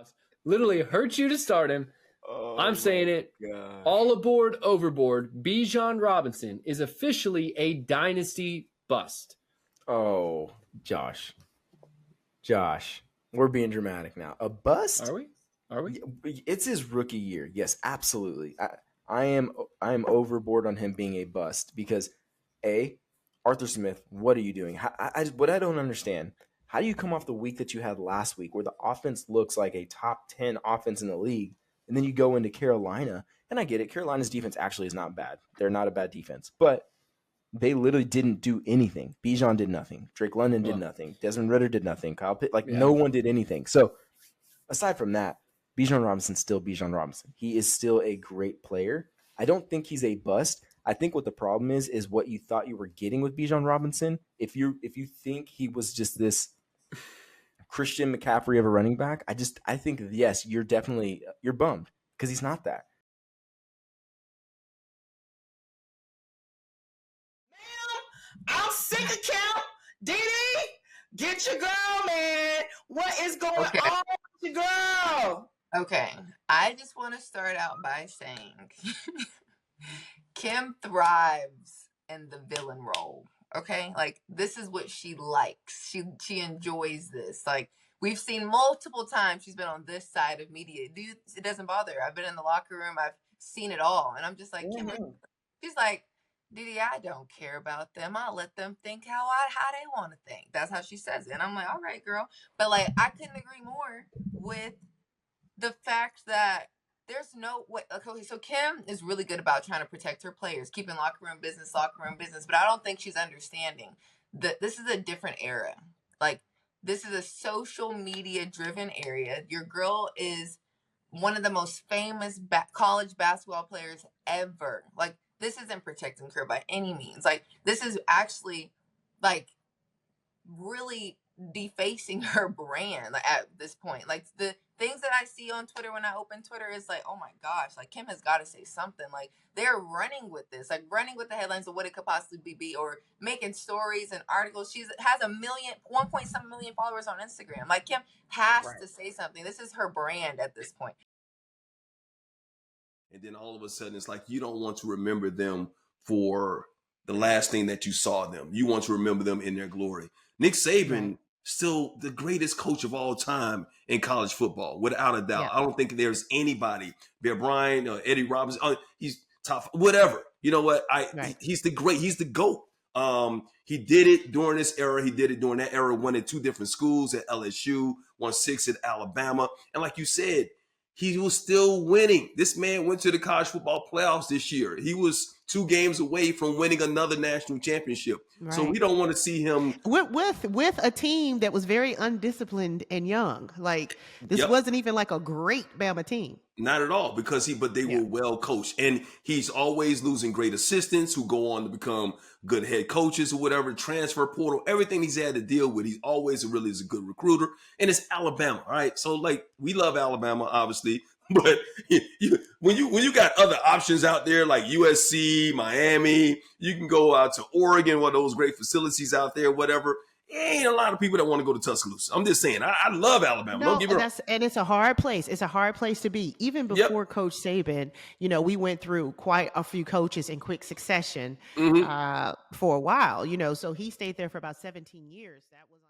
playoffs. Literally hurt you to start him. Oh, I'm saying it. gosh. All aboard, overboard. Bijan Robinson is officially a dynasty bust. Oh, Josh, we're being dramatic now. A bust? Are we? It's his rookie year. Yes, absolutely. I am overboard on him being a bust because Arthur Smith, what are you doing? What I don't understand, how do you come off the week that you had last week where the offense looks like a top 10 offense in the league, and then you go into Carolina, and I get it, Carolina's defense actually is not bad. They're not a bad defense, but they literally didn't do anything. Bijan did nothing. Drake London did nothing. Desmond Ridder did nothing. Kyle Pitt, no one did anything. So aside from that, Bijan Robinson's still Bijan Robinson. He is still a great player. I don't think he's a bust. I think what the problem is what you thought you were getting with Bijan Robinson. If you think he was just this Christian McCaffrey of a running back, I think yes, you're bummed because he's not that. I'm sick of Kim. Dee, get your girl, man. What is going on with your girl? Okay, I just want to start out by saying Kim thrives in the villain role. Okay, like this is what she likes. She enjoys this. Like we've seen multiple times she's been on this side of media. Dude, it doesn't bother her. I've been in the locker room. I've seen it all, and I'm just like, Kim. She's like, Didi, I don't care about them. I'll let them think how they want to think. That's how she says it. And I'm like, all right, girl. But like, I couldn't agree more with the fact that there's no way. Okay, so Kim is really good about trying to protect her players, keeping locker room business. But I don't think she's understanding that this is a different era. Like, this is a social media driven area. Your girl is one of the most famous college basketball players ever. Like, this isn't protecting her by any means. Like, this is actually, like, really defacing her brand at this point. Like, the things that I see on Twitter when I open Twitter is like, oh my gosh, like, Kim has got to say something. Like, they're running with this, like, running with the headlines of what it could possibly be, or making stories and articles. She has 1.7 million followers on Instagram. Like, Kim has to say something. This is her brand at this point. And then all of a sudden, it's like you don't want to remember them for the last thing that you saw them. You want to remember them in their glory. Nick Saban, still the greatest coach of all time in college football, without a doubt. I don't think there's anybody, Bear Bryant, Eddie Robinson, he's top, whatever. You know what? He's the GOAT. He did it during this era. He did it during that era, won at 2 different schools at LSU, won 6 at Alabama. And like you said, he was still winning. This man went to the college football playoffs this year. He was 2 games away from winning another national championship. Right. So we don't want to see him with a team that was very undisciplined and young. Like this wasn't even like a great Bama team. Not at all, but they were well coached, and he's always losing great assistants who go on to become good head coaches or whatever. Transfer portal, everything he's had to deal with, he's always really is a good recruiter. And it's Alabama, right? So like we love Alabama, obviously, but when you got other options out there like USC, Miami, you can go out to Oregon, one of those great facilities out there, whatever. Ain't a lot of people that want to go to Tuscaloosa. I'm just saying, I love Alabama. Don't get me wrong. And it's a hard place. It's a hard place to be. Even before Coach Saban, we went through quite a few coaches in quick succession for a while, so he stayed there for about 17 years. That was